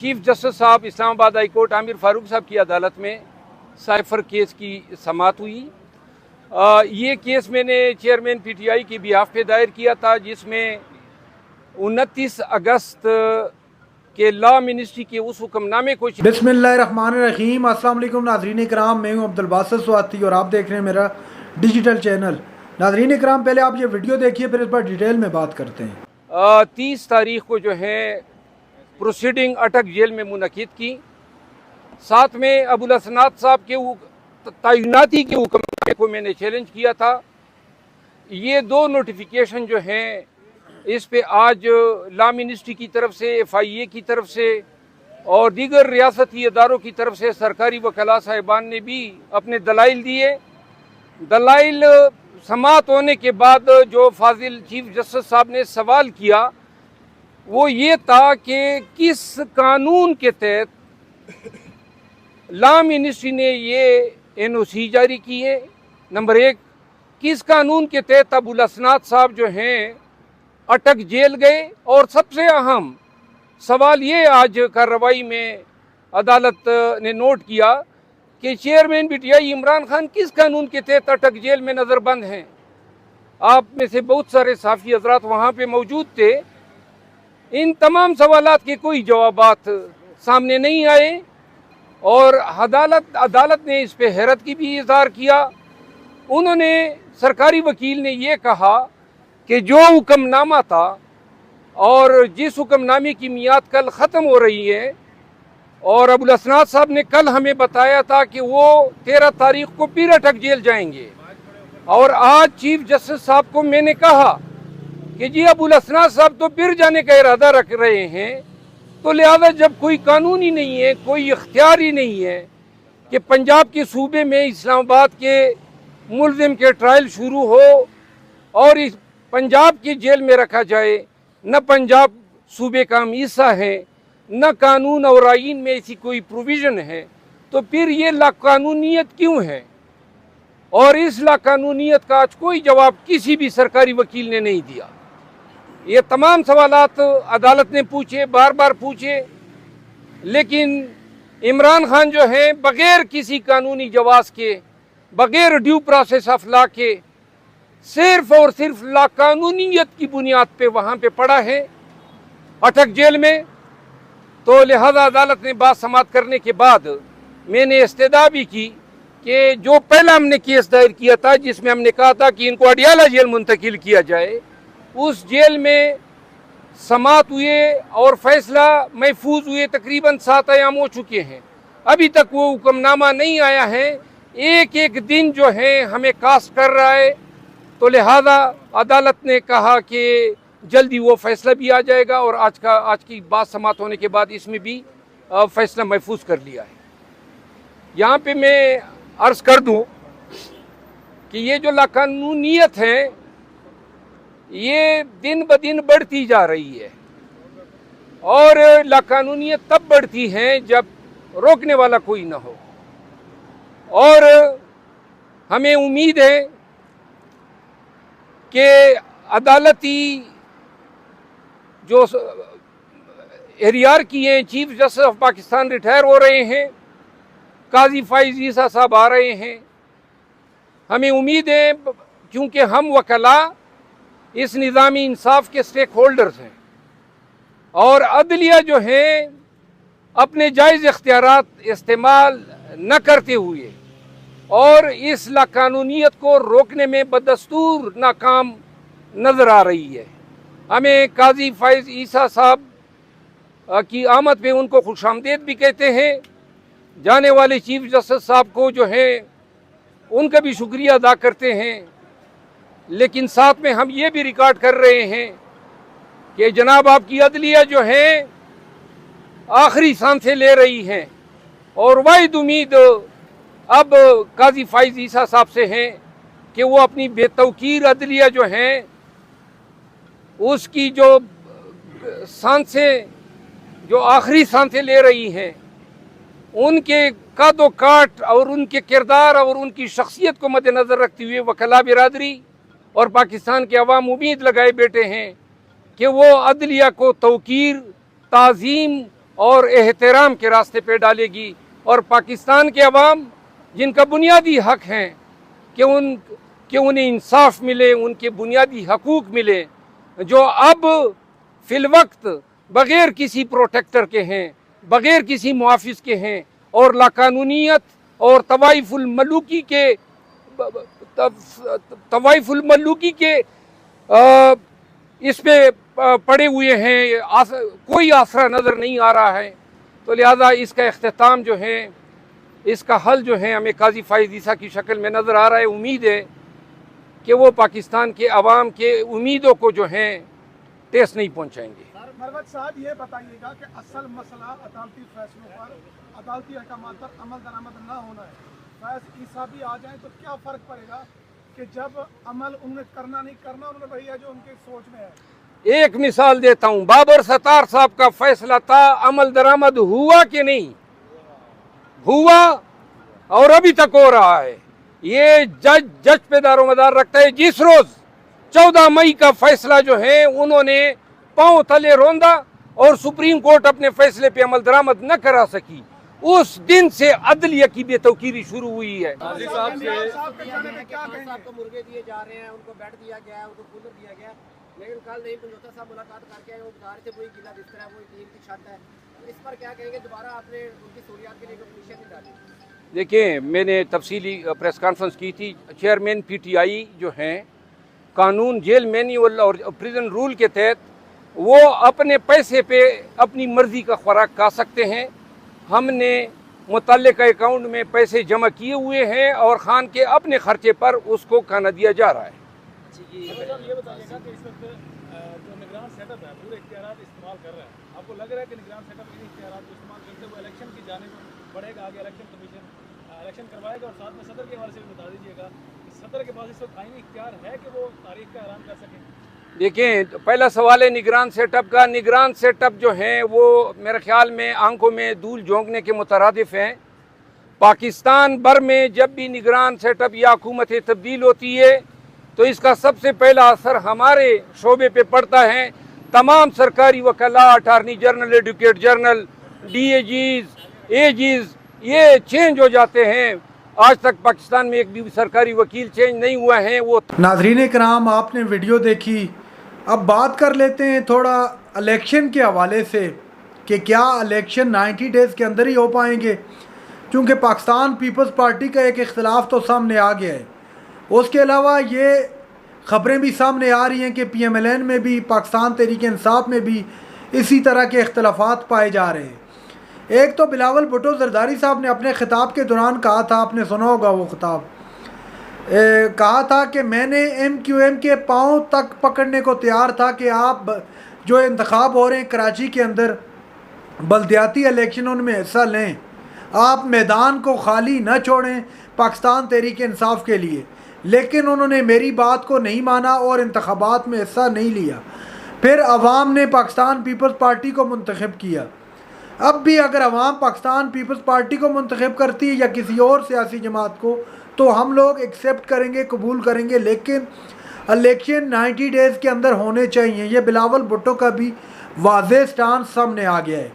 Chief justice साहब Islamabad high court Aamir Farooq साहब की अदालत में साइफर केस की समाअत हुई। ये केस मैंने चेयरमैन पीटीआई की बिहाफ पे दायर किया था, जिसमें 29 अगस्त के लॉ मिनिस्ट्री के उस हुक्मनामे को बिस्मिल्लाहिर्रहमानिर्रहीम। अस्सलाम वालेकुम नाज़रीन इकराम, मैं हूं अब्दुल बासित स्वाति और आप देख रहे हैं मेरा डिजिटल चैनल। नाज़रीन इकराम, पहले आप ये वीडियो देखिए, फिर इस पर डिटेल में बात करते हैं। 30 तारीख को जो है प्रोसीडिंग अटक जेल में मुनक़िद की। साथ में अबुल हसनात साहब के तैनाती के हुक्म को मैंने चैलेंज किया था। ये दो नोटिफिकेशन जो हैं, इस पे आज लॉ मिनिस्ट्री की तरफ से, FIA की तरफ से और दीगर रियासती इदारों की तरफ से सरकारी वकला साहिबान ने भी अपने दलाइल दिए। दलाइल समाअत होने के बाद जो फाजिल चीफ जस्टिस साहब ने सवाल किया वो ये था कि किस कानून के तहत लॉ मिनिस्ट्री ने ये NOC जारी की है। नंबर एक, किस कानून के तहत अबुल हसनात साहब जो हैं अटक जेल गए। और सबसे अहम सवाल ये आज कार्रवाई में अदालत ने नोट किया कि चेयरमैन पीटीआई इमरान खान किस कानून के तहत अटक जेल में नज़रबंद हैं। आप में से बहुत सारे साफ़ी हजरात वहाँ पे मौजूद थे। इन तमाम सवालात के कोई जवाबात सामने नहीं आए और अदालत ने इस पे हैरत की भी इज़हार किया। उन्होंने, सरकारी वकील ने ये कहा कि जो हुक्मनामा था और जिस हुक्मनामे की मियाद कल ख़त्म हो रही है, और अबुल हसनात साहब ने कल हमें बताया था कि वो 13 तारीख को फिर अटक जेल जाएंगे, और आज चीफ जस्टिस साहब को मैंने कहा कि जी अबुल हसनात साहब तो फिर जाने का इरादा रख रहे हैं, तो लिहाजा जब कोई कानून ही नहीं है, कोई इख्तियार ही नहीं है कि पंजाब के सूबे में इस्लामाबाद के मुलजिम के ट्रायल शुरू हो और इस पंजाब की जेल में रखा जाए, न पंजाब सूबे का हम हिस्सा है, न कानून और आईन में ऐसी कोई प्रोविज़न है, तो फिर ये लाकानूनियत क्यों है। और इस लाकानूनियत का आज कोई जवाब किसी भी सरकारी वकील ने नहीं दिया। ये तमाम सवालात अदालत ने पूछे, बार बार पूछे, लेकिन इमरान खान जो है बग़ैर किसी कानूनी जवाब के, बग़ैर ड्यू प्रोसेस ऑफ लॉ के, सिर्फ और सिर्फ लाकानूनियत की बुनियाद पे वहाँ पे पड़ा है अटक जेल में। तो लिहाजा अदालत ने बात समाअत करने के बाद मैंने इस्तदा भी की कि जो पहला हमने केस दायर किया था, जिसमें हमने कहा था कि इनको अडियाला जेल मुंतकिल किया जाए, उस जेल में समाअत हुए और फैसला महफूज हुए तकरीबन 7 अयाम हो चुके हैं। अभी तक वो हुक्मनामा नहीं आया है। एक एक दिन जो है हमें कास्ट कर रहा है। तो लिहाजा अदालत ने कहा कि जल्दी वो फैसला भी आ जाएगा, और आज की बात समाअत होने के बाद इसमें भी फैसला महफूज कर लिया है। यहाँ पे मैं अर्ज़ कर दूँ कि ये जो लाकानूनियत है ये दिन ब दिन बढ़ती जा रही है, और लाकानूनियत तब बढ़ती है जब रोकने वाला कोई ना हो। और हमें उम्मीद है कि अदालती जो एहरियार किए हैं, chief justice of Pakistan retire हो रहे हैं, काजी फाइज ईसा साहब आ रहे हैं। हमें उम्मीद है, क्योंकि हम वकला इस निज़ामी इंसाफ के स्टेक होल्डर्स हैं, और अदलिया जो है अपने जायज़ इख्तियारात इस्तेमाल न करते हुए और इस लाकानूनियत को रोकने में बदस्तूर नाकाम नज़र आ रही है। हमें काजी फाइज ईसा साहब की आमद पे उनको खुशामदीद भी कहते हैं। जाने वाले चीफ जस्टिस साहब को जो है उनका भी शुक्रिया अदा करते हैं। लेकिन साथ में हम ये भी रिकॉर्ड कर रहे हैं कि जनाब आपकी अदलिया जो है आखिरी सांसें ले रही हैं, और वाहिद उम्मीद अब काजी फाइज ईसा साहब से हैं कि वो अपनी बेतौकीर अदलिया जो हैं उसकी जो सांसें, जो आखिरी सांसें ले रही हैं, उनके कादो काट और उनके किरदार और उनकी शख्सियत को मद्देनज़र रखते हुए वकला बिरादरी और पाकिस्तान के अवाम उम्मीद लगाए बैठे हैं कि वो अदलिया को तौकीर, ताज़ीम और एहतराम के रास्ते पे डालेगी। और पाकिस्तान के अवाम जिनका बुनियादी हक हैं कि उन्हें इंसाफ मिले, उनके बुनियादी हकूक़ मिले, जो अब फिलवक्त बग़ैर किसी प्रोटेक्टर के हैं, बग़ैर किसी मुआफ़िज़ के हैं और लाकानूनियत और तवाइफुल मलूकी के इस पे पड़े हुए हैं, कोई आसरा नज़र नहीं आ रहा है। तो लिहाजा इसका इख्तिताम जो है, इसका हल जो है हमें काजी फाइज़ ईसा की शक्ल में नज़र आ रहा है। उम्मीद है कि वो पाकिस्तान के अवाम के उम्मीदों को जो है ठेस नहीं पहुँचाएंगे। मरवत साहब ये बताइएगा कि असल मसला अदालती फैसलों पर, अदालती अहकामात पर अमल दरामद ना होना है। फैज़ ईसा भी आ जाए तो क्या फ़र्क पड़ेगा कि जब अमल उन्हें करना नहीं करना, उन्होंने भैया जो उनके सोच में है। एक मिसाल देता हूँ, बाबर सत्तार साहब का फैसला था, अमल दरामद हुआ कि नहीं हुआ, और अभी तक हो रहा है। ये जज पे दारोमदार रखता है। जिस रोज 14 मई का फैसला जो है उन्होंने पांव तले रोंदा और सुप्रीम कोर्ट अपने फैसले पे अमल दरामद न करा सकी, उस दिन से अदलिया की बेतौकीरी शुरू हुई है। साहब को मुर्गे दिए जा रहे हैं, उनको बेड दिया गया है, उनको कूलर दिया गया, लेकिन कल नहीं पंजोता साहब मुलाकात करके आए, वो बता रहे थे वही गीला बिस्तर है, वही टीम की छत है। इस पर क्या कहेंगे? दोबारा आपने उनकी सहूलियात के लिए कोई कमीशन नहीं डाली? देखिए, मैंने तफसीली प्रेस कॉन्फ्रेंस की थी। चेयरमैन PTI जो हैं, कानून, जेल मैन्यूअल और प्रिजन रूल के तहत वो अपने पैसे पे अपनी मर्जी का खुराक खा सकते हैं। हमने मुतल्लिका अकाउंट में पैसे जमा किए हुए हैं और खान के अपने खर्चे पर उसको खाना दिया जा रहा है। ये बताइएगा कि इस वक्त जो निगरान सेटअप है पूरे इख्तियारात इस्तेमाल कर रहा है, आपको लग रहा है कि निगरान सेटअप इन इख्तियारात को इस्तेमाल करते हुए इलेक्शन की जानिब बढ़ेगा, आगे इलेक्शन कमीशन इलेक्शन करवाएगा? और साथ में सदर के हवाले से भी बता दीजिएगा कि सदर के पास इस वक्त आईनी इख्तियार है कि वो तारीख का ऐलान कर सकें? देखें, पहला सवाल है निगरान सेटअप का। निगरान सेटअप जो हैं वो मेरे ख्याल में आंखों में धूल झोंकने के मुतरादिफ हैं। पाकिस्तान भर में जब भी निगरान सेटअप या हुकूमतें तब्दील होती है तो इसका सबसे पहला असर हमारे शोबे पे पड़ता है। तमाम सरकारी वकला, attorney general, advocate general, DAGs, AGs ये चेंज हो जाते हैं। आज तक पाकिस्तान में एक भी सरकारी वकील चेंज नहीं हुआ है। वो नाज़रीन कराम, आपने वीडियो देखी। अब बात कर लेते हैं थोड़ा इलेक्शन के हवाले से कि क्या इलेक्शन 90 डेज़ के अंदर ही हो पाएंगे, क्योंकि पाकिस्तान पीपल्स पार्टी का एक इख्तिलाफ तो सामने आ गया है। उसके अलावा ये ख़बरें भी सामने आ रही हैं कि PMLN में भी, पाकिस्तान तहरीक इंसाफ में भी इसी तरह के इख्तिलाफात पाए जा रहे हैं। एक तो बिलावल भुट्टो ज़रदारी साहब ने अपने ख़िताब के दौरान कहा था, आपने सुना होगा वो ख़िताब, कहा था कि मैंने MQM के पाँव तक पकड़ने को तैयार था कि आप जो इंतखाब हो रहे हैं कराची के अंदर, बल्दियाती इलेक्शनों में हिस्सा लें, आप मैदान को खाली न छोड़ें पाकिस्तान तहरीक इंसाफ के लिए। लेकिन उन्होंने मेरी बात को नहीं माना और इंतखाबात में हिस्सा नहीं लिया। फिर अवाम ने पाकिस्तान पीपल्स पार्टी को मुंतखब किया। अब भी अगर अवाम पाकिस्तान पीपल्स पार्टी को मुंतखब करती है या किसी और सियासी जमात को, तो हम लोग एक्सेप्ट करेंगे, कबूल करेंगे, लेकिन इलेक्शन 90 डेज़ के अंदर होने चाहिए। ये बिलावल भुट्टो का भी वाज़ेह स्टांस सामने आ गया है।